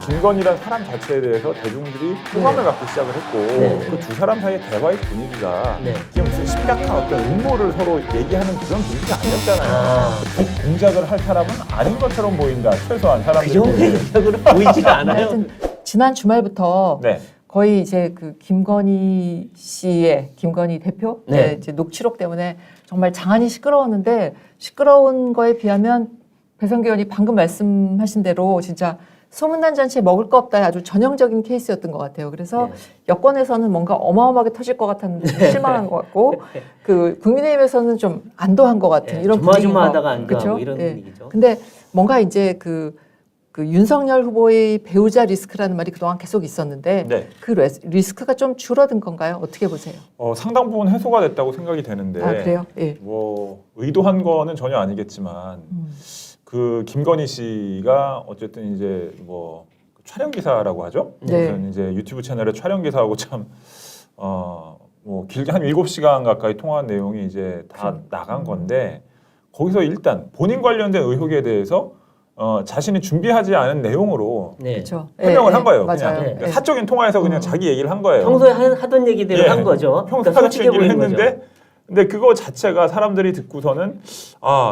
김건희란 사람 자체에 대해서 대중들이 호감을 갖기 시작을 했고 그 두 사람 사이의 대화의 분위기가 이게 무슨 심각한 어떤 음모를 서로 얘기하는 그런 분위기가 아니었잖아요. 공작을 할 사람은 아닌 것처럼 보인다. 최소한 사람들이. 그 정도의 능력으로 보이지가 않아요. 하여튼 지난 주말부터 네. 거의 이제 그 김건희 씨의 김건희 대표 네. 이제 녹취록 때문에 정말 장안이 시끄러웠는데 시끄러운 거에 비하면 배성기 의원이 방금 말씀하신 대로 진짜 소문난 잔치에 먹을 거 없다의 아주 전형적인 케이스였던 것 같아요. 그래서 여권에서는 뭔가 어마어마하게 터질 것 같았는데 좀 실망한 것 같고 그 국민의힘에서는 좀 안도한 것 같은 이런 분위기인 조마조마하다가 것, 안도하고 그렇죠? 이런 분위기죠. 근데 뭔가 이제 그 윤석열 후보의 배우자 리스크라는 말이 그동안 계속 있었는데 네. 그 리스크가 좀 줄어든 건가요? 어떻게 보세요? 상당 부분 해소가 됐다고 생각이 되는데 아, 그래요? 예. 뭐 의도한 거는 전혀 아니겠지만 그 김건희 씨가 어쨌든 이제 뭐 촬영 기사라고 하죠. 네. 무슨 이제 유튜브 채널에 촬영 기사하고 참 뭐 길게 한 7시간 가까이 통화한 내용이 이제 다 나간 건데 거기서 일단 본인 관련된 의혹에 대해서 자신이 준비하지 않은 내용으로 그렇죠. 해명을 한 거예요. 맞아요. 그냥 그러니까 사적인 통화에서 그냥 자기 얘기를 한 거예요. 평소에 하던 얘기대로 한 거죠. 평소에 그러니까 하던 솔직해 얘기를 보이는 했는데 거죠. 근데 그거 자체가 사람들이 듣고서는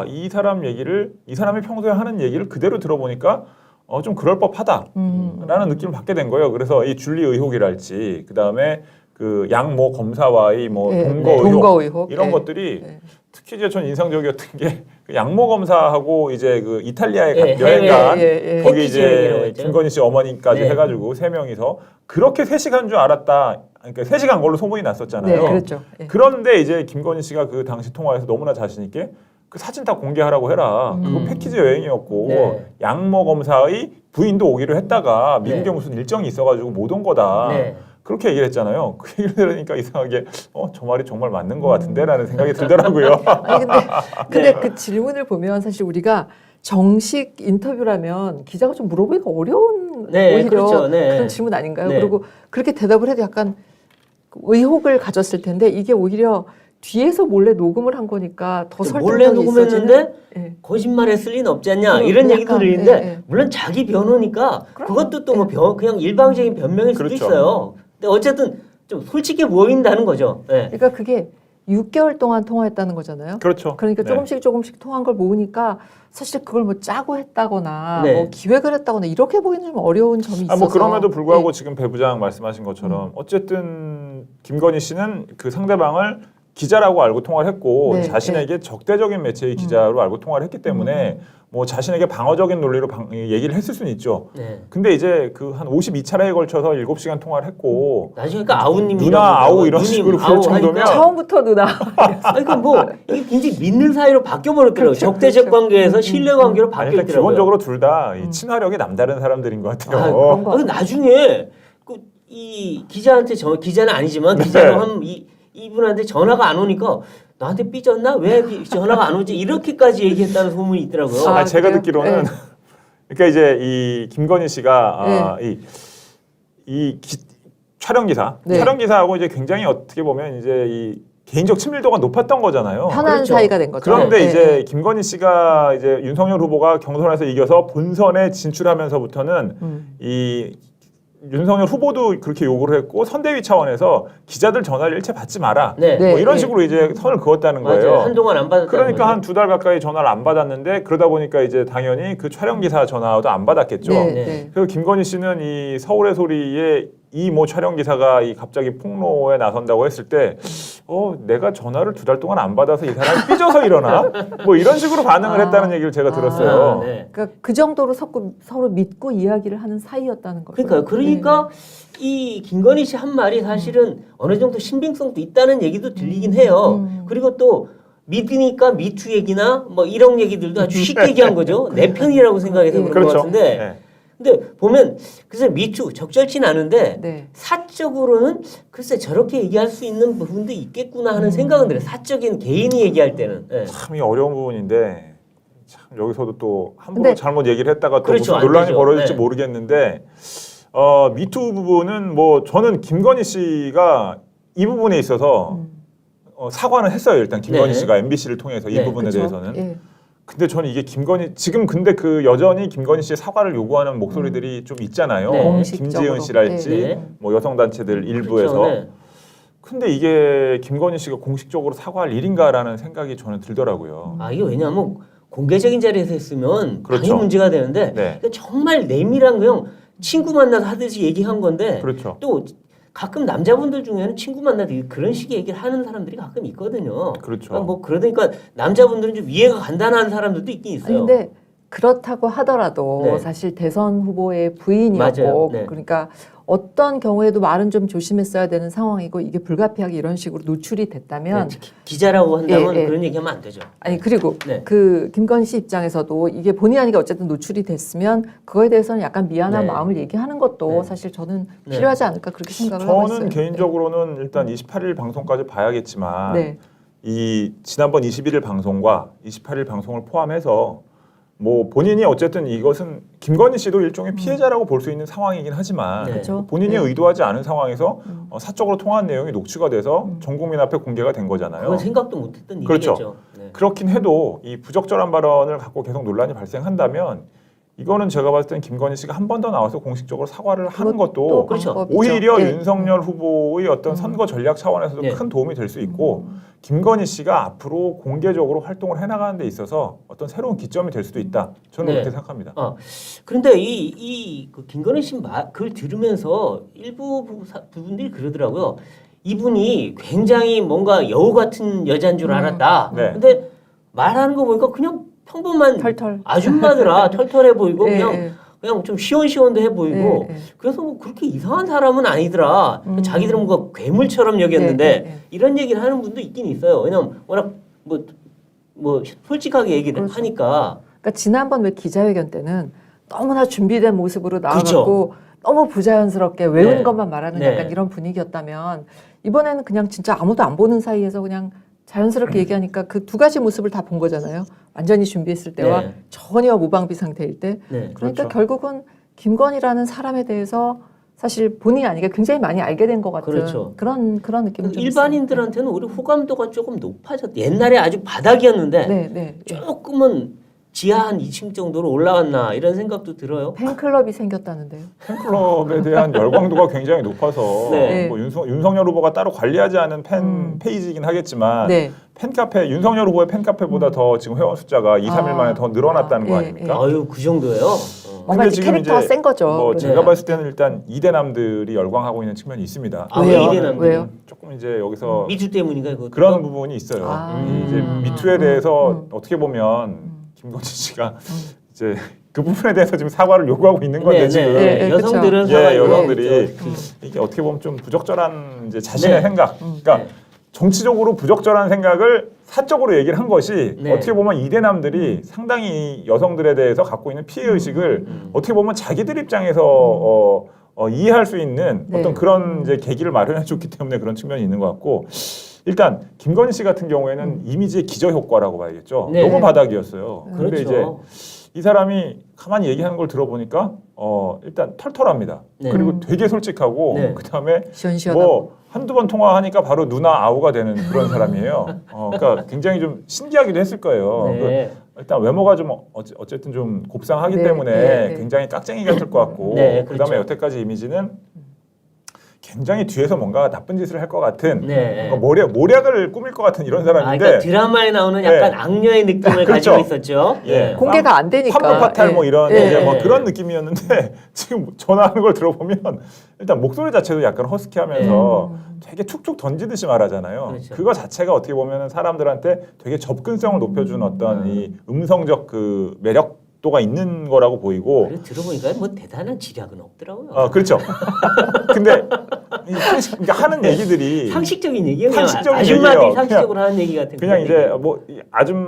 이 사람이 평소에 하는 얘기를 그대로 들어보니까 좀 그럴 법하다라는 느낌을 받게 된 거예요. 그래서 이 줄리 의혹이랄지 그 다음에 그 양모 검사와의 뭐 동거 의혹 이런 것들이 특히 이제 전 인상적이었던 게 그 양모 검사하고 이제 그 이탈리아에 여행 간 거기 이제 김건희 씨 어머니까지 해가지고 3명이서 그렇게 3시간 줄 알았다. 그러니까 3시간 걸로 소문이 났었잖아요. 네, 그렇죠. 그런데 이제 김건희 씨가 그 당시 통화에서 너무나 자신 있게 그 사진 다 공개하라고 해라. 그거 패키지 여행이었고 양모 검사의 부인도 오기로 했다가 미국에 무슨 일정이 있어가지고 못 온 거다. 그렇게 얘기를 했잖아요. 그 얘기를 들으니까 이상하게 저 말이 정말 맞는 것 같은데라는 생각이 들더라고요. 아니 근데 그 질문을 보면 사실 우리가 정식 인터뷰라면 기자가 좀 물어보기가 어려운 오히려 그렇죠. 그런 질문 아닌가요? 그리고 그렇게 대답을 해도 약간 의혹을 가졌을 텐데 이게 오히려 뒤에서 몰래 녹음을 한 거니까 더 설득력이 몰래 녹음했는데 거짓말했을 리는 없지 않냐 이런 얘기도 들리는데 물론 자기 변호니까 그것도 또 뭐 그냥 일방적인 변명일 수도 있어요. 근데 어쨌든 좀 솔직해 보인다는 거죠. 그러니까 그게 6개월 동안 통화했다는 거잖아요. 그렇죠. 그러니까 조금씩 통화한 걸 모으니까 사실 그걸 뭐 짜고 했다거나 뭐 기획을 했다거나 이렇게 보기는 좀 어려운 점이 있어서. 뭐 그럼에도 불구하고 지금 배 부장 말씀하신 것처럼 어쨌든 김건희 씨는 그 상대방을 기자라고 알고 통화를 했고 자신에게 적대적인 매체의 기자로 알고 통화를 했기 때문에 뭐 자신에게 방어적인 논리로 얘기를 했을 수는 있죠. 근데 이제 그 한 52차례에 걸쳐서 7시간 통화를 했고 나중에 그 아우님 누나 아우 이런 식으로 부를 정도면 처음부터 누나. 아니 뭐 이게 굉장히 믿는 사이로 바뀌어 버렸더라고요. 적대적 관계에서 신뢰 관계로 바뀌었더라고요. 기본적으로 둘 다 친화력이 남다른 사람들인 것 같아요. 나중에 이 기자한테 기자는 아니지만 기자로 이분한테 전화가 안 오니까 나한테 삐졌나? 왜 전화가 안 오지? 이렇게까지 얘기했다는 소문이 있더라고요. 제가 듣기로는 그러니까 이제 이 김건희 씨가 촬영 기사하고 이제 굉장히 어떻게 보면 이제 이 개인적 친밀도가 높았던 거잖아요. 편한 사이가 된 거죠. 그런데 이제 김건희 씨가 이제 윤석열 후보가 경선에서 이겨서 본선에 진출하면서부터는 이 윤석열 후보도 그렇게 요구를 했고 선대위 차원에서 기자들 전화를 일체 받지 마라. 뭐 이런 식으로 이제 선을 그었다는 거예요. 맞아요. 한동안 안 받았다. 그러니까 한 2달 가까이 전화를 안 받았는데 그러다 보니까 이제 당연히 그 촬영 기사 전화도 안 받았겠죠. 그래서 김건희 씨는 이 서울의 소리에 이 뭐 촬영 기사가 이 갑자기 폭로에 나선다고 했을 때 내가 전화를 2달 동안 안 받아서 이 사람이 삐져서 이러나? 뭐 이런 식으로 반응을 했다는 얘기를 제가 들었어요. 그러니까 그 정도로 서로 믿고 이야기를 하는 사이였다는 거죠. 그러니까 이 김건희 씨 한 말이 사실은 어느 정도 신빙성도 있다는 얘기도 들리긴 해요. 그리고 또 믿으니까 미투 얘기나 뭐 이런 얘기들도 아주 쉽게 얘기한 거죠. 내 편이라고 생각해서 그런 것 같은데. 근데 보면 글쎄 미투 적절치는 않은데 사적으로는 글쎄 저렇게 얘기할 수 있는 부분도 있겠구나 하는 생각은 들어요. 사적인 개인이 얘기할 때는. 참 이 어려운 부분인데 참 여기서도 또 함부로 잘못 얘기를 했다가 또 무슨 논란이 되죠. 벌어질지 모르겠는데 미투 부분은 뭐 저는 김건희 씨가 이 부분에 있어서 사과는 했어요. 일단 김건희 씨가 MBC를 통해서 이 부분에 대해서는. 근데 저는 이게 김건희 지금 근데 그 여전히 김건희 씨의 사과를 요구하는 목소리들이 좀 있잖아요. 네. 공식적으로. 김지은 씨랄지 네. 뭐 여성 단체들 일부에서. 그렇죠. 네. 근데 이게 김건희 씨가 공식적으로 사과할 일인가라는 생각이 저는 들더라고요. 아 이게 왜냐하면 공개적인 자리에서 했으면 그렇죠. 당연히 문제가 되는데 네. 이거 정말 내밀한 그냥 친구 만나서 하듯이 얘기한 건데 그렇죠. 또 가끔 남자분들 중에는 친구 만나도 그런 식의 얘기를 하는 사람들이 가끔 있거든요. 그렇죠. 그러니까 뭐 그러니까 남자분들은 좀 이해가 간단한 사람들도 있긴 아니, 있어요. 근데 그렇다고 하더라도 네. 사실 대선 후보의 부인이었고 맞아요. 네. 그러니까 어떤 경우에도 말은 좀 조심했어야 되는 상황이고 이게 불가피하게 이런 식으로 노출이 네, 됐다면 특히 기자라고 한다면 예, 예. 그런 얘기하면 안 되죠. 아니 그리고 네. 그 김건희 씨 입장에서도 이게 본의 아니게 어쨌든 노출이 됐으면 그거에 대해서는 약간 미안한 네. 마음을 얘기하는 것도 네. 사실 저는 네. 필요하지 않을까 그렇게 생각을 하고 있어요. 저는 개인적으로는 일단 28일 방송까지 봐야겠지만 네. 이 지난번 21일 방송과 28일 방송을 포함해서 뭐 본인이 어쨌든 이것은 김건희 씨도 일종의 피해자라고 볼 수 있는 상황이긴 하지만 네. 그렇죠. 본인이 네. 의도하지 않은 상황에서 사적으로 통화한 내용이 녹취가 돼서 전 국민 앞에 공개가 된 거잖아요. 그건 생각도 못했던 그렇죠. 일이겠죠. 네. 그렇긴 해도 이 부적절한 발언을 갖고 계속 논란이 발생한다면 이거는 제가 봤을 땐 김건희 씨가 한 번 더 나와서 공식적으로 사과를 하는 것도 그렇죠. 방법이죠. 오히려 예. 윤석열 후보의 어떤 선거 전략 차원에서도 네. 큰 도움이 될 수 있고 김건희 씨가 앞으로 공개적으로 활동을 해나가는 데 있어서 어떤 새로운 기점이 될 수도 있다. 저는 네. 그렇게 생각합니다. 그런데 그 김건희 씨 글 들으면서 일부 부분들이 그러더라고요. 이분이 굉장히 뭔가 여우 같은 여자인 줄 알았다. 네. 근데 말하는 거 보니까 그냥 평범한 털털. 아줌마더라. 털털해 보이고 예, 그냥 예. 그냥 좀 시원시원도 해 보이고 예, 예. 그래서 뭐 그렇게 이상한 사람은 아니더라. 자기들은 뭔가 괴물처럼 여겼는데 예, 예, 예. 이런 얘기를 하는 분도 있긴 있어요. 왜냐면 워낙 뭐 솔직하게 얘기를 그렇죠. 하니까. 그러니까 지난번 왜 기자회견 때는 너무나 준비된 모습으로 나와갖고 그렇죠. 너무 부자연스럽게 외운 네. 것만 말하는 네. 약간 이런 분위기였다면 이번에는 그냥 진짜 아무도 안 보는 사이에서 그냥 자연스럽게 얘기하니까 그 두 가지 모습을 다 본 거잖아요. 완전히 준비했을 때와 네. 전혀 무방비 상태일 때. 네. 그러니까 그렇죠. 결국은 김건희라는 사람에 대해서 사실 본의 아니게 굉장히 많이 알게 된 것 같은 그렇죠. 그런 느낌이 좀 일반인들한테는 오히려 호감도가 조금 높아졌다. 옛날에 아주 바닥이었는데 있어요. 네, 네. 예. 조금은 지하 한 2층 정도로 올라왔나 이런 생각도 들어요. 팬클럽이 생겼다는데요. 팬클럽에 대한 열광도가 굉장히 높아서 네. 뭐 윤석열 후보가 따로 관리하지 않은 팬 페이지이긴 하겠지만 네. 팬카페 윤석열 후보의 팬카페보다 더 지금 회원 숫자가 2, 3일 만에 더 늘어났다는 거 예, 아닙니까? 아유 그 정도예요. 뭔가 근데 이제 지금 캐릭터가 이제 센 거죠. 뭐 그러면. 제가 봤을 때는 일단 이대남들이 열광하고 있는 측면이 있습니다. 아, 왜요? 왜 이래는 왜요? 조금 이제 여기서 미투 때문인가 이거 그런 부분이 있어요. 아. 이제 미투에 대해서 어떻게 보면 김건희 씨가 이제 그 부분에 대해서 지금 사과를 요구하고 있는 건데 지금 네, 여성들은 그쵸. 사과를 여성들이 그 이게 어떻게 보면 좀 부적절한 이제 자신의 네. 생각, 그러니까 네. 정치적으로 부적절한 생각을 사적으로 얘기를 한 것이 네. 어떻게 보면 이대남들이 상당히 여성들에 대해서 갖고 있는 피해 의식을 어떻게 보면 자기들 입장에서 이해할 수 있는 네. 어떤 그런 이제 계기를 마련해 줬기 때문에 그런 측면이 있는 것 같고 일단 김건희 씨 같은 경우에는 이미지의 기저 효과라고 봐야겠죠. 네. 너무 바닥이었어요. 그렇죠. 근데 이제 이 사람이 가만히 얘기하는 걸 들어보니까 일단 털털합니다. 네. 그리고 되게 솔직하고 네. 그다음에 시원시원하고. 뭐 한두 번 통화하니까 바로 누나 아우가 되는 그런 사람이에요. 그러니까 굉장히 좀 신기하기도 했을 거예요. 네. 일단 외모가 좀 어쨌든 좀 곱상하기 네, 때문에 네, 네. 굉장히 깍쟁이 같을 것 같고 네, 그다음에 그렇죠. 여태까지 이미지는 굉장히 뒤에서 뭔가 나쁜 짓을 할 것 같은 네. 뭔가 모략을 꾸밀 것 같은 이런 아, 사람인데 그러니까 드라마에 나오는 약간 네. 악녀의 느낌을 그렇죠. 가지고 있었죠. 예. 네. 공개가 안 되니까. 환불파탈 뭐 이런 예. 이제 뭐 예. 그런 느낌이었는데 지금 전화하는 걸 들어보면 일단 목소리 자체도 약간 허스키하면서 되게 툭툭 던지듯이 말하잖아요. 그렇죠. 그거 자체가 어떻게 보면 사람들한테 되게 접근성을 높여주는 어떤 이 음성적 그 매력도가 있는 거라고 보이고 그래, 들어보니까 뭐 대단한 지략은 없더라고요. 그렇죠. 근데 그러니까 하는 얘기들이 상식적인 얘기예요. 상식적인 아줌마들이 얘기예요. 상식적으로 하는 얘기 같은 그냥 그런 이제 얘기예요. 뭐 이 사적인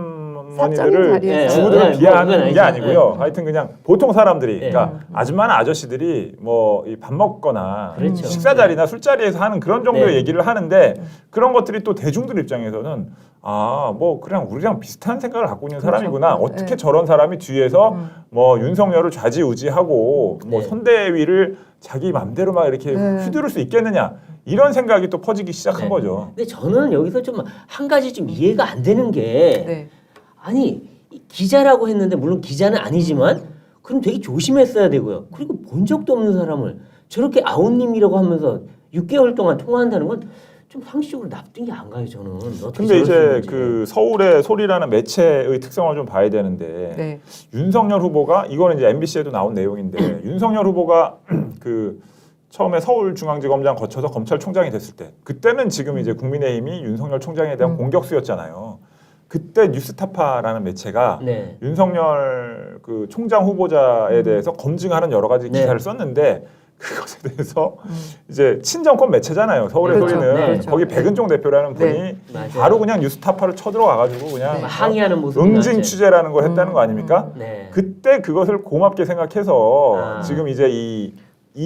아주머니들을 자리에서. 주부들을 네, 뭐 비하하는 그건 게 아니죠. 아니고요. 하여튼 그냥 보통 사람들이 네. 그러니까 아줌마나 아저씨들이 뭐 밥 먹거나 그렇죠. 식사 자리나 술자리에서 하는 그런 정도의 네. 얘기를 하는데 그런 것들이 또 대중들 입장에서는 뭐 그냥 우리랑 비슷한 생각을 갖고 있는 사람이구나. 그렇죠. 어떻게 네. 저런 사람이 뒤에서 뭐 윤석열을 좌지우지하고 뭐 네. 선대위를 자기 맘대로 막 이렇게 네. 휘두를 수 있겠느냐. 이런 생각이 또 퍼지기 시작한 네. 거죠. 근데 저는 여기서 좀 한 가지 좀 이해가 안 되는 게 네. 아니 이 기자라고 했는데 물론 기자는 아니지만 그럼 되게 조심했어야 되고요. 그리고 본 적도 없는 사람을 저렇게 아웃님이라고 하면서 6개월 동안 통화한다는 건 좀 상식적으로 납득이 안 가요. 저는. 어떻게 근데 저럴 수 이제 있는지. 그 서울의 소리라는 매체의 특성을 좀 봐야 되는데 네. 윤석열 후보가 이거는 이제 MBC에도 나온 내용인데 윤석열 후보가 그 처음에 서울중앙지검장 거쳐서 검찰총장이 됐을 때 그때는 지금 이제 국민의힘이 윤석열 총장에 대한 공격수였잖아요. 그때 뉴스타파라는 매체가 네. 윤석열 그 총장 후보자에 대해서 검증하는 여러 가지 네. 기사를 썼는데 그것에 대해서 이제 친정권 매체잖아요. 서울의 그렇죠. 소리는 네. 그렇죠. 거기 백은종 대표라는 분이 네. 맞아요. 바로 그냥 뉴스타파를 쳐들어와가지고 그냥 네. 항의하는 모습이 응징 나왔죠. 취재라는 걸 했다는 거 아닙니까? 네. 그때 그것을 고맙게 생각해서 아. 지금 이제 이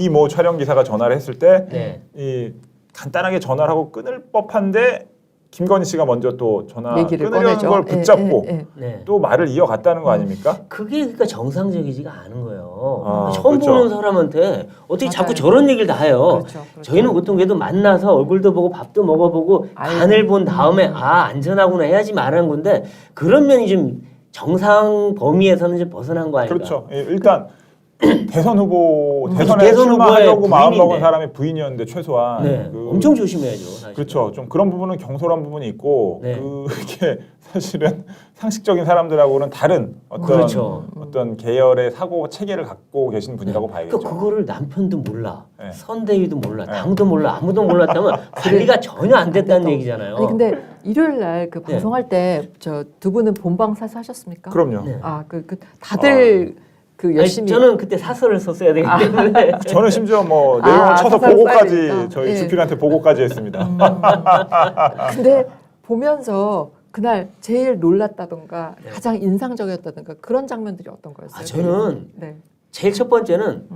뭐 촬영 기사가 전화를 했을 때 네. 이 간단하게 전화를 하고 끊을 법한데 김건희 씨가 먼저 또 전화 얘기를 끊으려는 꺼내죠. 걸 붙잡고 예. 네. 또 말을 이어갔다는 거 아닙니까? 그게 그러니까 정상적이지가 않은 거예요. 아, 처음 그렇죠. 보는 사람한테 어떻게 맞아요. 자꾸 저런 얘기를 다 해요. 그렇죠. 그렇죠. 저희는 보통 그래도 만나서 얼굴도 보고 밥도 먹어보고 아이고. 간을 본 다음에 아 안전하구나 해야지 말하는 건데 그런 면이 좀 정상 범위에서는 좀 벗어난 거 아닌가. 그렇죠. 예, 일단 대선 후보 그렇죠. 대선에 대선 출마하려고 후보의 마음 먹은 부인인데. 사람의 부인이었는데 최소한 네. 그- 엄청 조심해야죠. 사실. 그렇죠. 좀 그런 부분은 경솔한 부분이 있고 네. 그게 사실은 상식적인 사람들하고는 다른 어떤 그렇죠. 어떤 계열의 사고 체계를 갖고 계신 분이라고 봐야겠죠. 그러니까 그거를 남편도 몰라, 네. 선대위도 몰라, 네. 당도 몰라, 아무도 몰랐다면 관리가 전혀 안 됐다는 얘기잖아요. 아니 근데 일요일 날 그 네. 방송할 때 저 두 분은 본방사수 하셨습니까? 그럼요. 네. 아, 그 다들 그 아니, 열심히 저는 그때 사설을 썼어야 되기 때문에 저는 심지어 뭐 아, 내용을 쳐서 사설 보고까지 써야 저희 되니까. 주필한테 보고까지 했습니다. 근데 보면서 그날 제일 놀랐다던가 네. 가장 인상적이었다던가 그런 장면들이 어떤 거였어요? 아, 저는 네. 제일 첫 번째는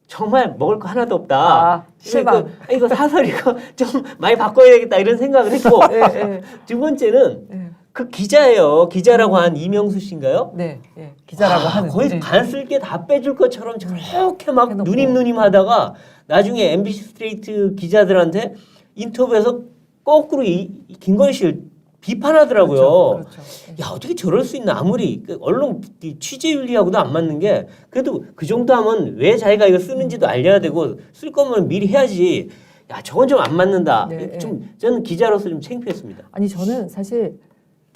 정말 먹을 거 하나도 없다. 아, 실망. 이거 사설 이거 좀 많이 바꿔야 되겠다 이런 생각을 했고 네, 네, 두 번째는 네, 그 기자예요. 기자라고 한 이명수 씨인가요? 네, 네. 기자라고 하는. 거의 네. 간 쓸 게 다 빼줄 것처럼 저렇게 막 해놓고. 누님 하다가 나중에 MBC 스트레이트 기자들한테 인터뷰에서 거꾸로 이 김건희 씨를 비판하더라고요. 그렇죠, 그렇죠. 네. 야 어떻게 저럴 수 있나 아무리 그 언론 이 취재 윤리하고도 안 맞는 게 그래도 그 정도 하면 왜 자기가 이거 쓰는지도 알려야 되고 쓸 거면 미리 해야지. 야 저건 좀 안 맞는다. 네, 좀 저는 기자로서 좀 창피했습니다. 아니 저는 사실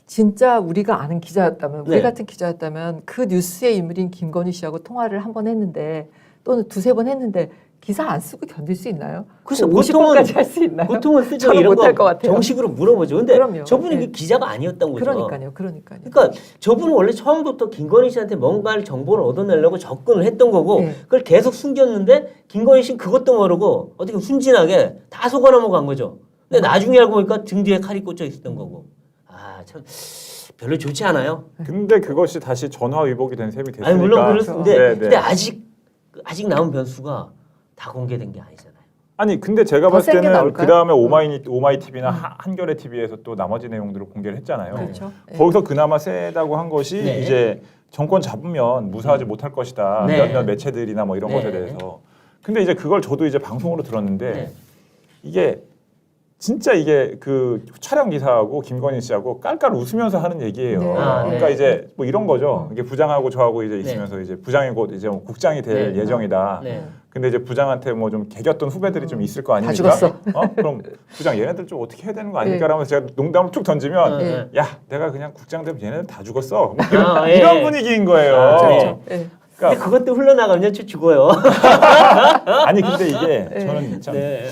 진짜 우리가 아는 기자였다면 우리 네. 같은 기자였다면 그 뉴스의 인물인 김건희 씨하고 통화를 한 번 했는데 또는 두세 번 했는데 기사 안 쓰고 견딜 수 있나요? 그래서 50번까지 할 수 있나요? 보통은 쓰죠. 저는 이런 못할 것 거 같아요. 정식으로 물어보죠. 근데 그럼요. 저분이 네. 그 기자가 아니었던 거죠. 그러니까요. 그러니까 저분은 원래 처음부터 김건희 씨한테 뭔가를 정보를 얻어내려고 접근을 했던 거고 네. 그걸 계속 숨겼는데 김건희 씨는 그것도 모르고 어떻게 순진하게 다 속아 넘어간 거죠. 근데 나중에 알고 보니까 등 뒤에 칼이 꽂혀 있었던 거고. 아 참 별로 좋지 않아요. 근데 그것이 다시 전화 위복이 된 셈이 됐으니까. 아니 물론 그렇는데 네, 네. 근데 아직 나온 변수가 다 공개된 게 아니잖아요. 아니 근데 제가 더 봤을 센게 때는 나올까요? 그 다음에 오마이 TV나 한겨레 TV에서 또 나머지 내용들을 공개를 했잖아요. 그렇죠. 네. 거기서 그나마 세다고 한 것이 네. 이제 정권 잡으면 무사하지 못할 것이다. 네. 몇몇 매체들이나 뭐 이런 네. 것에 대해서. 근데 이제 그걸 저도 이제 방송으로 들었는데 네. 이게 진짜 이게 그 촬영 기사하고 김건희 씨하고 깔깔 웃으면서 하는 얘기예요. 네. 아, 그러니까 네. 이제 뭐 이런 거죠. 이게 부장하고 저하고 이제 네. 있으면서 이제 부장이 곧 이제 국장이 될 네. 예정이다. 네. 근데 이제 부장한테 뭐 좀 개겼던 후배들이 좀 있을 거 다 아닙니까? 죽었어. 그럼 부장 얘네들 좀 어떻게 해야 되는 거 아닙니까? 네. 라면서 제가 농담을 툭 던지면 네. 야 내가 그냥 국장 되면 얘네들 다 죽었어. 뭐 아, 예. 이런 분위기인 거예요. 아, 네. 그렇죠. 네. 근데 그것도 흘러나가면 저 죽어요. 아니 근데 이게 네. 저는 참 네.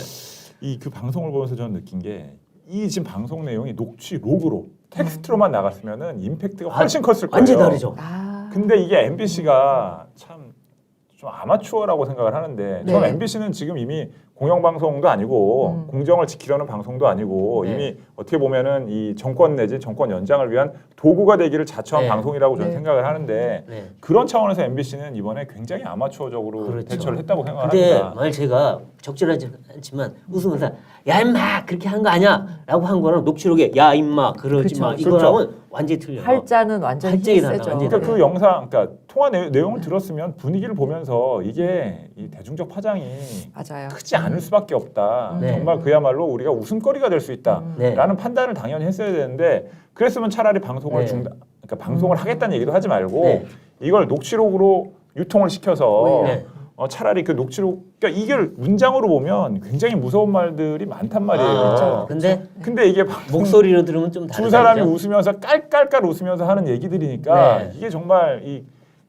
이 그 방송을 보면서 저는 느낀 게 이 지금 방송 내용이 녹취 로그로 텍스트로만 나갔으면은 임팩트가 훨씬 컸을 거예요. 완전 다르죠. 아. 근데 이게 MBC가 참 좀 아마추어라고 생각을 하는데 네. 저는 MBC는 지금 이미 공영방송도 아니고 공정을 지키려는 방송도 아니고 네. 이미 어떻게 보면은 이 정권 내지 정권 연장을 위한 도구가 되기를 자처한 네. 방송이라고 저는 네. 생각을 하는데 네. 그런 차원에서 MBC는 이번에 굉장히 아마추어적으로 그렇죠. 대처를 했다고 생각을 근데 합니다. 만약 제가 적절하지 않지만 웃으면서 야 임마 그렇게 한 거 아니야 라고 한 거랑 녹취록에 야 임마 그러지 그렇죠. 마 이거랑은 완전히 틀려요. 팔자는 완전히 팔자가 힘이 달라, 세죠. 완전히 그러니까 네. 그 영상, 그러니까 통화 내용을 들었으면 분위기를 보면서 이게 이 대중적 파장이 맞아요. 크지 않을 수밖에 없다. 네. 정말 그야말로 우리가 웃음거리가 될 수 있다라는 네. 판단을 당연히 했어야 되는데 그랬으면 차라리 방송을 네. 중단, 그러니까 방송을 하겠다는 얘기도 하지 말고 네. 이걸 녹취록으로 유통을 시켜서 네. 차라리 그 녹취록 그러니까 이게 문장으로 보면 굉장히 무서운 말들이 많단 말이에요. 아, 근데 근데 이게 방송 목소리로 들으면 좀 다르죠. 두 사람이 웃으면서 깔깔깔 웃으면서 하는 얘기들이니까 네. 이게 정말 이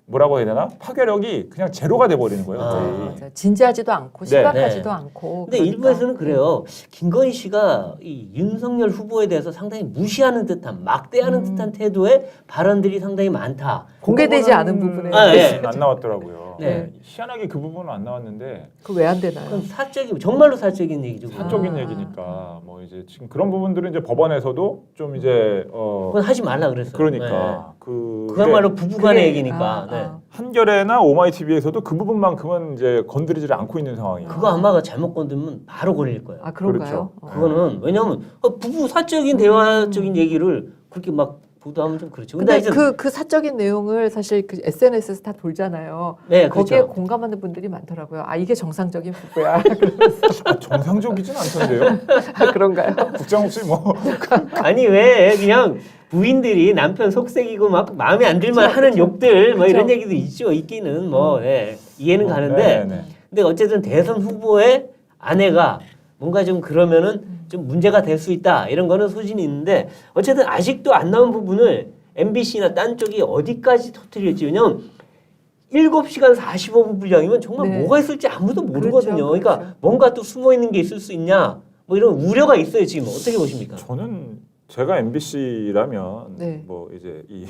뭐라고 해야 되나 파괴력이 그냥 제로가 돼 버리는 거예요. 아, 거의. 맞아요. 진지하지도 않고 네. 심각하지도 네. 않고. 근데 그러니까. 일부에서는 그래요. 김건희 씨가 이 윤석열 후보에 대해서 상당히 무시하는 듯한 막대하는 듯한 태도의 발언들이 상당히 많다. 공개되지 그거는 않은 부분에 아, 예. 안 나왔더라고요. 네. 희한하게 그 부분은 안 나왔는데 그 왜 안 되나요? 그건 사적인 정말로 사적인 얘기죠. 그건. 사적인 아. 얘기니까 뭐 이제 지금 그런 부분들은 이제 법원에서도 좀 이제 그건 하지 말라 그랬어요. 그러니까 네. 그야말로 부부간의 그게- 얘기니까. 네. 한겨레나 오마이TV에서도 그 부분만큼은 이제 건드리지를 않고 있는 상황이에요. 그거 아마가 잘못 건드면 바로 걸릴 거예요. 아 그런가요? 그렇죠. 그거는 왜냐하면 부부 사적인 대화적인 얘기를 그렇게 막 보도하면 좀 그렇죠. 근데, 근데 하여튼 그 사적인 내용을 사실 그 SNS에서 다 돌잖아요. 네, 거기에 그렇죠. 공감하는 분들이 많더라고요. 아 이게 정상적인 부부야. 정상적이진 않던데요. 아, 그런가요? 국장 혹시 뭐 아니 왜 그냥 부인들이 남편 속색이고 막 마음에 안 들만 그쵸, 하는 그쵸. 욕들 뭐 이런 그쵸. 얘기도 있죠. 있기는 뭐 예, 이해는 가는데 네, 네. 근데 어쨌든 대선 후보의 아내가 뭔가 좀 그러면은 좀 문제가 될 수 있다 이런 거는 소진이 있는데 어쨌든 아직도 안 나온 부분을 MBC나 딴 쪽이 어디까지 터뜨릴지 왜냐면 7시간 45분 분량이면 정말 네. 뭐가 있을지 아무도 모르거든요. 그렇죠, 그러니까 그렇죠. 뭔가 또 숨어 있는 게 있을 수 있냐 뭐 이런 우려가 있어요. 지금 어떻게 보십니까? 저는 제가 MBC라면 네. 뭐 이제 이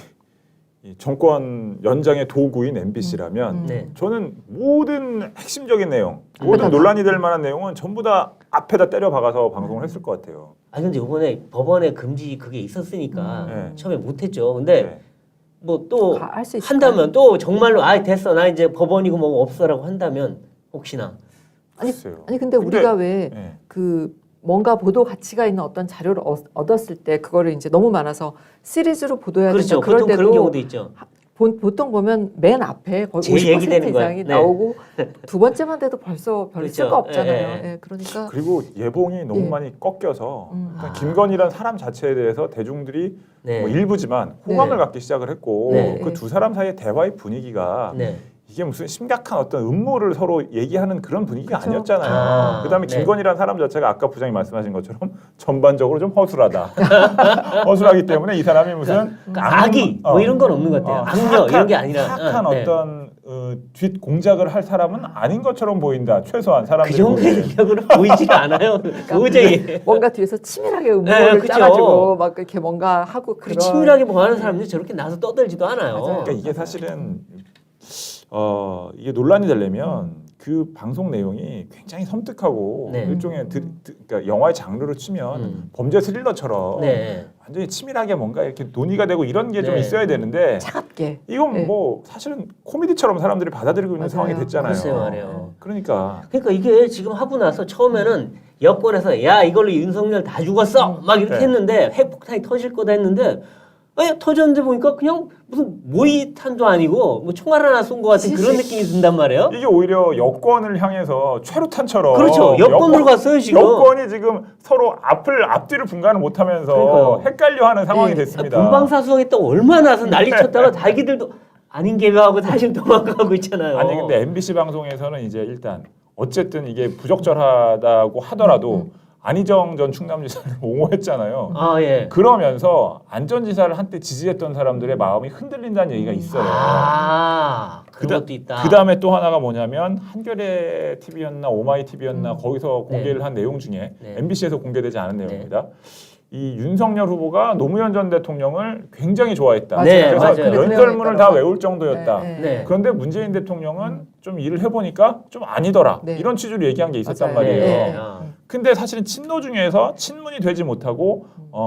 정권 연장의 도구인 MBC라면 네. 저는 모든 핵심적인 내용, 앞에다 모든 다. 논란이 될 만한 내용은 전부 다 앞에다 때려 박아서 방송을 했을 것 같아요. 아 근데 이번에 법원에 금지 그게 있었으니까 네. 처음에 못했죠. 근데 네. 뭐 또 할 수 있을까요? 한다면 또 정말로 아 됐어 나 이제 법원이고 뭐 없어라고 한다면 혹시나 글쎄요. 아니 근데 우리가 왜 그 네. 뭔가 보도 가치가 있는 어떤 자료를 얻었을 때 그거를 이제 너무 많아서 시리즈로 보도해야 그렇죠. 된다. 그럴 보통 그런 때도 경우도 있죠. 보통 보면 맨 앞에 거의 제일 50% 얘기되는 거예요. 이상이 네. 나오고 두 번째만 돼도 벌써 별 그렇죠. 쓸거 없잖아요. 예, 예. 예, 그러니까 그리고 예봉이 너무 예. 많이 꺾여서 음. 그러니까 김건희라는 사람 자체에 대해서 대중들이 네. 뭐 일부지만 호감을 네. 갖기 시작을 했고 네. 그 두 사람 사이의 대화의 분위기가 네. 이게 무슨 심각한 어떤 음모를 서로 얘기하는 그런 분위기가 그쵸. 아니었잖아요. 아, 그다음에 네. 김건희라는 사람 자체가 아까 부장님 말씀하신 것처럼 전반적으로 좀 허술하다. 허술하기 때문에 이 사람이 무슨 그러니까 악의 뭐 이런 건 없는 것 같아요. 악녀 이런 게 아니라 사악한 네. 어떤 뒷 공작을 할 사람은 아닌 것처럼 보인다. 최소한 그 사람들이 정도의 보기에는. 능력으로 보이지가 않아요. 도저히. 뭔가 뒤에서 치밀하게 네, 음모를 그쵸. 짜가지고 막 이렇게 뭔가 하고 그 그런 치밀하게 뭐 하는 사람들이 저렇게 나서 떠들지도 않아요. 맞아요. 그러니까 이게 사실은 이게 논란이 되려면 그 방송 내용이 굉장히 섬뜩하고 네. 일종의 그러니까 영화의 장르로 치면 범죄 스릴러처럼 네. 완전히 치밀하게 뭔가 이렇게 논의가 되고 이런 게 좀 네. 있어야 되는데 차갑게 이건 네. 뭐 사실은 코미디처럼 사람들이 받아들이고 있는 맞아요. 상황이 됐잖아요. 글쎄요 말이에요. 그러니까 그러니까 이게 지금 하고 나서 처음에는 여권에서 야 이걸로 윤석열 다 죽었어 막 이렇게 네. 했는데 핵폭탄이 터질 거다 했는데 터졌는데 보니까 그냥 무슨 모의탄도 아니고 뭐 총알 하나 쏜 것 같은 그런 느낌이 든단 말이에요. 이게 오히려 여권을 향해서 최루탄처럼 그렇죠. 여권으로 갔어요 지금. 여권이 지금 서로 앞뒤를 분간을 못하면서 그러니까요. 헷갈려하는 상황이 네. 됐습니다. 본방사수하겠다고 얼마나 나서 난리 쳤다가 자기들도 아닌 개명하고 다시 도망가고 있잖아요. 아니 근데 MBC 방송에서는 이제 일단 어쨌든 이게 부적절하다고 하더라도 안희정 전 충남지사를 옹호했잖아요. 아 예. 그러면서 안전지사를 한때 지지했던 사람들의 마음이 흔들린다는 얘기가 있어요. 아 그런 것도 있다. 그 다음에 또 하나가 뭐냐면 한겨레 TV였나 오마이 TV였나 거기서 공개를 한 내용 중에 네. MBC에서 공개되지 않은 내용입니다. 이 윤석열 후보가 노무현 전 대통령을 굉장히 좋아했다. 네, 그래서 맞아요. 연설문을 다 외울 정도였다. 네. 그런데 문재인 대통령은 좀 일을 해보니까 좀 아니더라. 네. 이런 취지로 얘기한 게 있었단 맞아요. 말이에요. 네. 아. 근데 사실은 친노 중에서 친문이 되지 못하고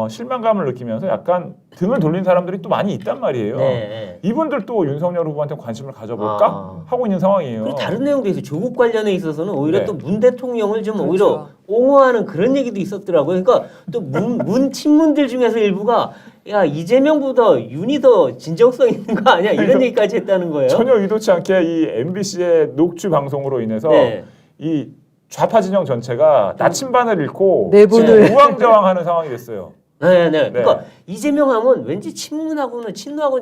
실망감을 느끼면서 약간 등을 돌린 사람들이 또 많이 있단 말이에요. 네. 이분들도 윤석열 후보한테 관심을 가져볼까 아. 하고 있는 상황이에요. 그리고 다른 내용도 있어요. 조국 관련에 있어서는 오히려 네. 또 문 대통령을 좀 그렇죠. 오히려 옹호하는 그런 얘기도 있었더라고요. 그러니까 또 문 친문들 중에서 일부가 야 이재명보다 윤이 더 진정성 있는 거 아니야? 이런 얘기까지 했다는 거예요. 전혀 의도치 않게 이 MBC의 녹취 방송으로 인해서 네. 이 좌파 진영 전체가 나침반을 잃고 내분을. 지금 우왕좌왕하는 상황이 됐어요. 네. 그러니까 이재명 하면 왠지 친노하고는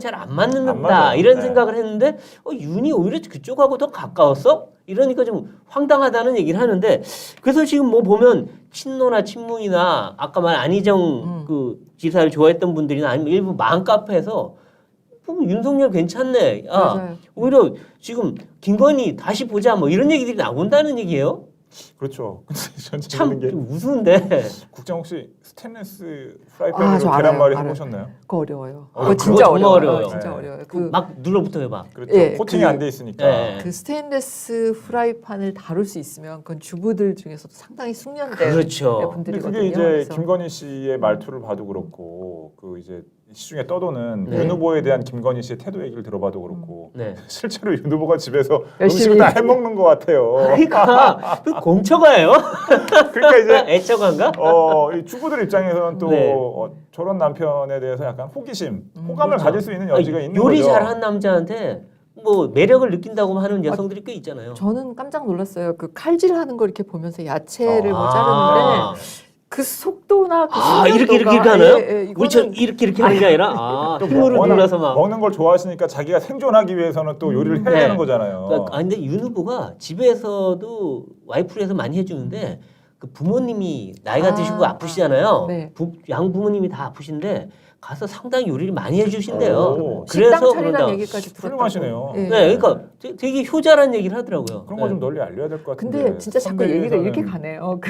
잘 안 맞는다 맞아요. 이런 네. 생각을 했는데 윤이 오히려 그쪽하고 더 가까웠어? 이러니까 좀 황당하다는 얘기를 하는데 그래서 지금 뭐 보면 친노나 친문이나 아까 말 안희정 그 지사를 좋아했던 분들이나 아니면 일부 맘카페에서 보면 윤석열 괜찮네. 맞아요. 오히려 지금 김건희 다시 보자 뭐 이런 얘기들이 나온다는 얘기예요. 그렇죠. 근데 전 참 재밌는 게 좀 우스운데. 국장 혹시 스테인리스 아, 프라이팬으로 저 계란말이 알아요. 해보셨나요? 그거 어려워요. 그거 그거 진짜 정말 어려워요. 어려워요. 진짜 네. 어려워요. 막 눌러붙어 해봐. 그렇죠. 예, 코팅이 그- 안 돼 있으니까. 예. 그 스테인레스 프라이팬을 다룰 수 있으면 그건 주부들 중에서도 상당히 숙련된 그렇죠. 근데 분들이거든요. 그게 이제 그래서 김건희 씨의 말투를 봐도 그렇고 그 이제 시중에 떠도는 네. 윤 후보에 대한 김건희 씨의 태도 얘기를 들어봐도 그렇고 네. 실제로 윤 후보가 집에서 열심히 음식을 다 해먹는 것 같아요. 그러니까 그 공처가예요? 그러니까 이제 애처가인가? 이 주부들 입장에서는 또 네. 저런 남편에 대해서 약간 호기심, 호감을 그렇죠. 가질 수 있는 여지가 아니, 있는 요리 거죠. 잘하는 남자한테 뭐 매력을 느낀다고 하는 여성들이 꽤 있잖아요. 저는 깜짝 놀랐어요. 그 칼질하는 걸 이렇게 보면서 야채를 뭐 아. 자르는데 그 속도나 그 아, 숙련도가 이렇게 하나요? 이거는 우리처럼 이렇게 하는 게 아니라 또 힘으로 워낙 눌러서 막. 먹는 걸 좋아하시니까 자기가 생존하기 위해서는 또 요리를 해야 네. 되는 거잖아요. 그러니까, 근데 윤 후보가 집에서도 와이프를 해서 많이 해주는데 그 부모님이 나이가 드시고 아프시잖아요. 네. 양 부모님이 다 아프신데 가서 상당히 요리를 많이 해주신대요. 오. 식당 차리라는 그런다. 얘기까지 들었다고. 훌륭하시네요. 예. 네, 그러니까 되게 효자라는 얘기를 하더라고요. 그런 거 좀 네. 널리 알려야 될 것 같은데. 근데 진짜 자꾸 얘기가 이렇게 가네요.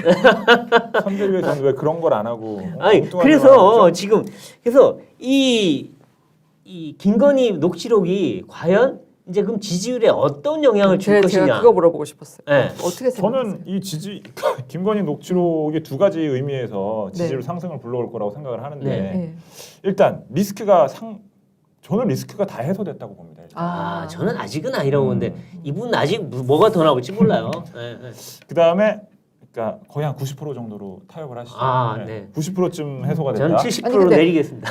선대위에서는 왜 그런 걸 안 하고? 아니 엉뚱한 그래서 걸 하고 있죠? 지금 그래서 이 김건희 녹취록이 과연 이제 그럼 지지율에 어떤 영향을 줄 제가 것이냐? 그거 물어보고 싶었어요. 네. 어떻게 생각하세요? 저는 이 김건희 녹취록이 두 가지 의미에서 지지율 네. 상승을 불러올 거라고 생각을 하는데 네. 네. 일단 저는 리스크가 다 해소됐다고 봅니다. 일단. 아, 저는 아직은 아니라고 음. 보는데 이분 아직 뭐가 더 나올지 몰라요. 네, 네. 그 다음에 그러니까 거의 한 90% 정도로 타협을 하시죠. 아, 네. 90%쯤 해소가 저는 됐다. 70% 아니, 근데- 내리겠습니다.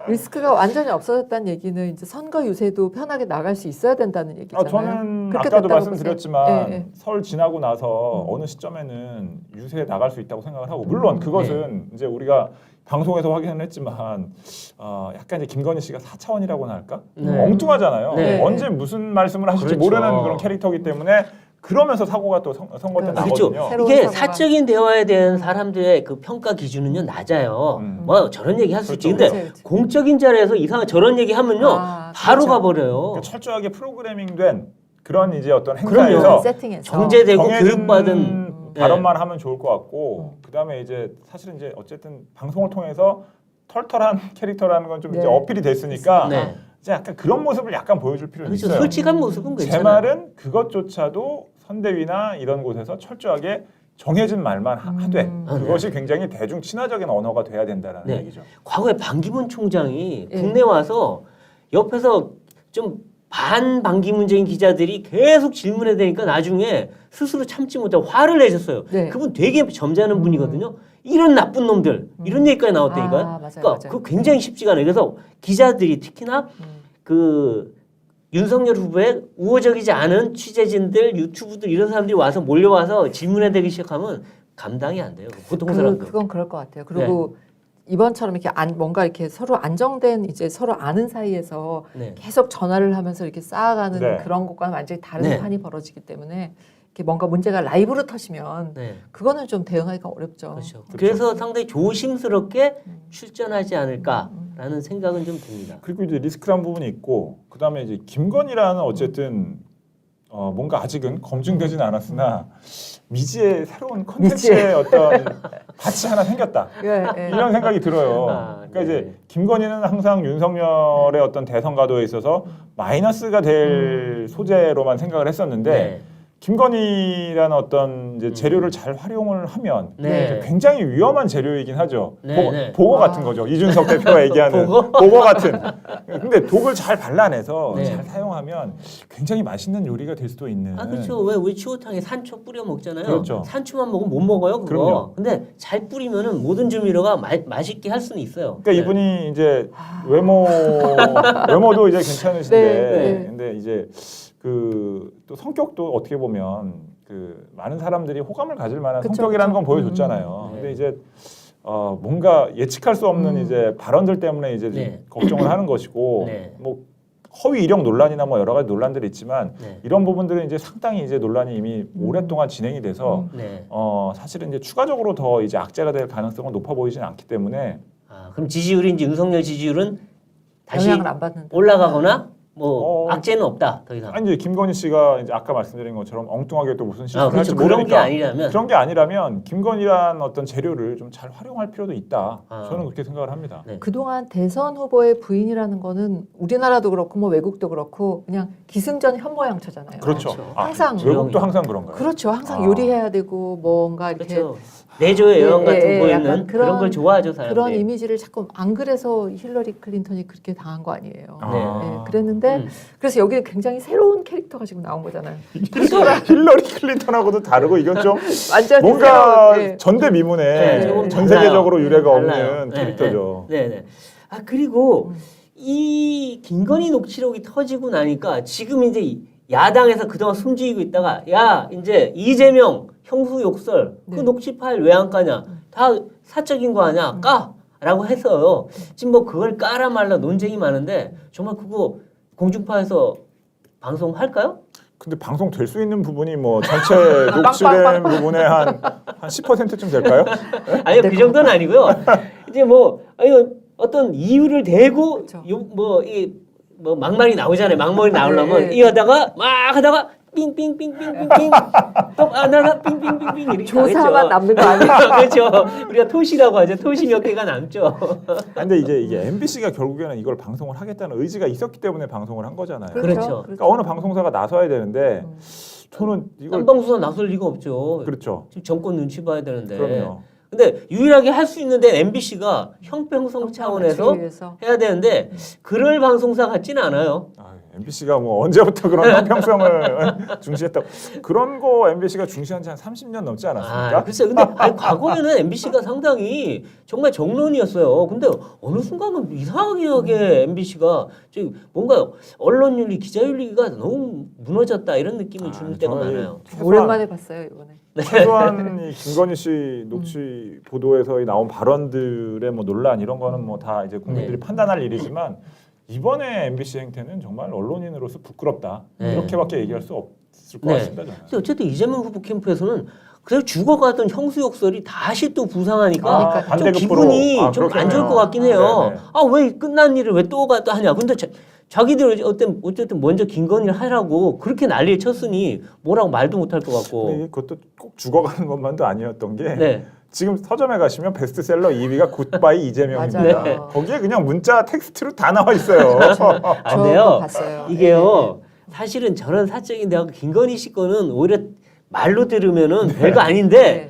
리스크가 완전히 없어졌다는 얘기는 이제 선거 유세도 편하게 나갈 수 있어야 된다는 얘기잖아요. 저는 그렇게 아까도 됐다고 말씀드렸지만 보세요. 예, 예. 설 지나고 나서 어느 시점에는 유세에 나갈 수 있다고 생각을 하고 물론 그것은 이제 우리가 방송에서 확인을 했지만 약간 이제 김건희 씨가 4차원이라고나 할까? 네. 엉뚱하잖아요. 네. 언제 무슨 말씀을 하실지 그렇죠. 모르는 그런 캐릭터이기 때문에 그러면서 사고가 또 선거 때 그렇죠. 나거든요. 새로운 이게 사고가- 사적인 대화에 대한 사람들의 그 평가 기준은요 낮아요. 뭐 저런 얘기 할 수 있지. 근데 그렇죠, 그렇죠. 공적인 자리에서 이상한 저런 얘기 하면요 바로 그렇죠. 가버려요. 그러니까 철저하게 프로그래밍된 그런 이제 어떤 그럼요. 행사에서 세팅해서 정제되고 정해진 교육받은 발언만 하면 좋을 것 같고 그다음에 이제 사실은 이제 어쨌든 방송을 통해서 털털한 캐릭터라는 건 좀 이제 네. 어필이 됐으니까 네. 이제 약간 그런 모습을 약간 보여줄 필요는 그렇죠. 있어요. 솔직한 모습은 제 괜찮아요. 말은 그것조차도 선대위나 이런 곳에서 철저하게 정해진 말만 하되 그것이 굉장히 대중 친화적인 언어가 돼야 된다는 네. 얘기죠. 과거에 반기문 총장이 예. 국내 와서 옆에서 좀 반반기문적인 기자들이 계속 질문해 대니까 나중에 스스로 참지 못하고 화를 내셨어요. 네. 그분 되게 점잖은 분이거든요. 이런 나쁜 놈들 이런 얘기까지 나왔다니까요. 아, 맞아요, 그러니까 맞아요. 그 굉장히 쉽지가 않아요. 그래서 기자들이 특히나 그 윤석열 후보의 우호적이지 않은 취재진들, 유튜브들 이런 사람들이 와서 몰려와서 질문해 대기 시작하면 감당이 안 돼요. 보통 사람들. 그건 그럴 것 같아요. 그리고 이번처럼 이렇게 뭔가 이렇게 서로 안정된 이제 서로 아는 사이에서 네. 계속 전화를 하면서 이렇게 쌓아가는 네. 그런 것과는 완전히 다른 네. 판이 벌어지기 때문에 이렇게 뭔가 문제가 라이브로 터지면 네. 그거는 좀 대응하기가 어렵죠. 그렇죠. 그래서 상당히 조심스럽게 출전하지 않을까라는 생각은 좀 듭니다. 그리고 이제 리스크란 부분이 있고 그다음에 이제 김건희라는 어쨌든 뭔가 아직은 검증되지는 않았으나 미지의 새로운 컨텐츠의 어떤 밭이 하나 생겼다. 예, 예. 이런 생각이 들어요. 아, 그러니까 네. 이제 김건희는 항상 윤석열의 어떤 대선 가도에 있어서 마이너스가 될 소재로만 생각을 했었는데 네. 김건희라는 어떤 이제 재료를 잘 활용을 하면 네. 이제 굉장히 위험한 재료이긴 하죠. 네, 네. 보거 같은 거죠. 이준석 대표가 얘기하는 보거 같은. 근데 독을 잘 발라내서 네. 잘 사용하면 굉장히 맛있는 요리가 될 수도 있는. 아 그렇죠. 왜 우리 추어탕에 산초 뿌려 먹잖아요. 그렇죠. 산초만 먹으면 못 먹어요. 그거. 그럼요. 근데 잘 뿌리면은 모든 조미료가 맛있게 할 수는 있어요. 그러니까 네. 이분이 이제 외모도 이제 괜찮으신데 네, 네. 근데 이제 그 또 성격도 어떻게 보면 그 많은 사람들이 호감을 가질 만한 그쵸, 성격이라는 건 그쵸. 보여줬잖아요. 네. 근데 이제 뭔가 예측할 수 없는 이제 발언들 때문에 이제 네. 걱정을 하는 것이고 네. 뭐 허위 이력 논란이나 뭐 여러 가지 논란들이 있지만 네. 이런 부분들은 이제 상당히 이제 논란이 이미 오랫동안 진행이 돼서 네. 사실은 이제 추가적으로 더 이제 악재가 될 가능성은 높아 보이지는 않기 때문에 아, 그럼 지지율이 이제 윤석열 지지율은 다시 영향을 안 받는다. 올라가거나 뭐 악재는 없다 더 이상. 아니 이제 김건희 씨가 이제 아까 말씀드린 것처럼 엉뚱하게 또 무슨 실수를 할지 그렇죠. 그런 게 모르니까 아니라면 그런 게 아니라면 김건희란 어떤 재료를 좀 잘 활용할 필요도 있다. 아. 저는 그렇게 생각을 합니다. 네. 그동안 대선 후보의 부인이라는 거는 우리나라도 그렇고 뭐 외국도 그렇고 그냥 기승전 현모양처잖아요. 그렇죠. 그렇죠. 항상 외국도 항상 그런가요? 그렇죠. 항상 아. 요리해야 되고 뭔가 이렇게 그렇죠. 내조의 여왕 같은 예, 보이는 약간 그런 걸 좋아하죠 사람들이. 그런 이미지를 자꾸 안 그래서 힐러리 클린턴이 그렇게 당한 거 아니에요. 아. 네, 그랬는데 음. 그래서 여기는 굉장히 새로운 캐릭터가 지금 나온 거잖아요. 힐러리 클린턴하고도 다르고 이건 좀 완전히 뭔가 새로운, 네. 전대미문에 네, 조금 전 달라요. 세계적으로 유례가 달라요. 없는 네, 캐릭터죠. 네, 네. 아 그리고 이 김건희 녹취록이 터지고 나니까 지금 이제 야당에서 그동안 숨지고 있다가 야 이제 이재명 형수 욕설 그 네. 녹취 파일 왜 안 까냐 다 사적인 거 아니야 까라고 했어요. 지금 뭐 그걸 까라 말라 논쟁이 많은데 정말 그거 공중파에서 방송할까요? 근데 방송 될 수 있는 부분이 뭐 전체 녹취된 부분의 한 10%쯤 될까요? 아니요 그 정도는 아니고요. 이제 뭐 아니 어떤 이유를 대고 그쵸. 뭐 막말이 나오잖아요. 막말이 나오려면 네. 이 하다가 막 하다가 삥삥삥삥삥삥 또 하다가 삥삥삥삥 이렇게 조사만 나겠죠. 남는 거 아니에요? 그렇죠. 우리가 토시라고 하죠. 토시 몇 개가 남죠. 근데 이게 MBC가 결국에는 이걸 방송을 하겠다는 의지가 있었기 때문에 방송을 한 거잖아요. 그렇죠. 그러니까 어느 방송사가 나서야 되는데 저는 이걸 딴방수사 나설 리가 없죠. 그렇죠. 지금 정권 눈치 봐야 되는데. 그럼요. 근데 유일하게 할 수 있는데 MBC가 형평성 차원에서 맞추기 해야 되는데 그럴 방송사 같지는 않아요. MBC가 뭐 언제부터 그런 형평성을 중시했다고 그런 거 MBC가 중시한 지 한 30년 넘지 않았습니까? 글쎄요. 근데 아니, 과거에는 MBC가 상당히 정말 정론이었어요. 근데 어느 순간은 이상하게 MBC가 뭔가 언론윤리, 기자윤리가 너무 무너졌다 이런 느낌을 주는 때가 저희 많아요. 오랜만에 봤어요 이번에. 최소한 이 김건희 씨 녹취 보도에서 나온 발언들의 뭐 논란 이런 거는 뭐 다 이제 국민들이 네. 판단할 일이지만 이번에 MBC 행태는 정말 언론인으로서 부끄럽다 네. 이렇게밖에 얘기할 수 없을 것 네. 같습니다. 저는. 근데 어쨌든 이재명 후보 캠프에서는 그래서 죽어가던 형수 욕설이 다시 또 부상하니까 좀 반대급부로. 기분이 좀 안 그렇겠네요. 좋을 것 같긴 해요. 네네. 아 왜 끝난 일을 왜 또 하냐. 근데 자기들 어쨌든 먼저 김건희를 하라고 그렇게 난리를 쳤으니 뭐라고 말도 못할 것 같고. 근데 그것도 꼭 죽어가는 것만도 아니었던 게 네. 지금 서점에 가시면 베스트셀러 2위가 굿바이 이재명입니다. 맞아요. 거기에 그냥 문자 텍스트로 다 나와 있어요. 아, 저 근데요. 그거 봤어요. 이게요. 사실은 저런 사적인 대화 김건희 씨 거는 오히려 말로 들으면은 별거 아닌데 네.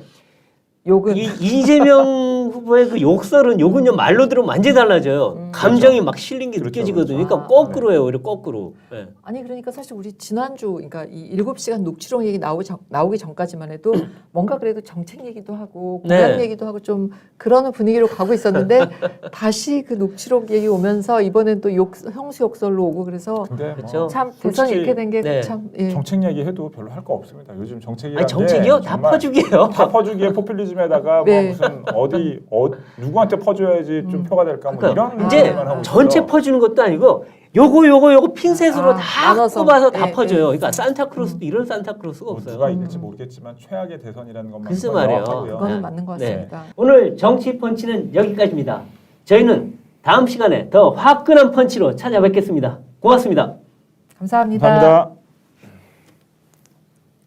욕은 이재명 후보의 그 욕은요 말로 들으면 완전히 달라져요. 감정이 막 실린 게 그렇죠, 느껴지거든요. 그렇죠. 그러니까 거꾸로예요. 오히려 거꾸로. 네. 아니 그러니까 사실 우리 지난주 그러니까 이 7시간 녹취록 얘기 나오기 전까지만 해도 뭔가 그래도 정책 얘기도 하고 공약 네. 얘기도 하고 좀 그러는 분위기로 가고 있었는데 다시 그 녹취록 얘기 오면서 이번엔 또 형수 욕설로 오고 그래서 근데 뭐 그렇죠. 참 솔직히 대선 이렇게 된 게 네. 참 예. 정책 얘기해도 별로 할 거 없습니다. 요즘 정책이라는 아니 정책이요? 게 다 정말 퍼주기예요. 다 퍼주기에 포퓰리즘에다가 네. 뭐 무슨 누구한테 퍼줘야지 좀 표가 될까 뭐 그러니까 이런 이제 얘기만 하고 전체 있어요. 퍼주는 것도 아니고 요거 핀셋으로 아, 다 나눠서. 꼽아서 다 예, 퍼줘요. 예. 그러니까 산타크로스도 이런 산타크로스가 뭐 없어요. 누가 이길지 모르겠지만 최악의 대선이라는 것만 글쎄 말이에요. 명확하고요. 그거는 네. 맞는 것 네. 같습니다. 오늘 정치 펀치는 여기까지입니다. 저희는 다음 시간에 더 화끈한 펀치로 찾아뵙겠습니다. 고맙습니다. 감사합니다. 감사합니다.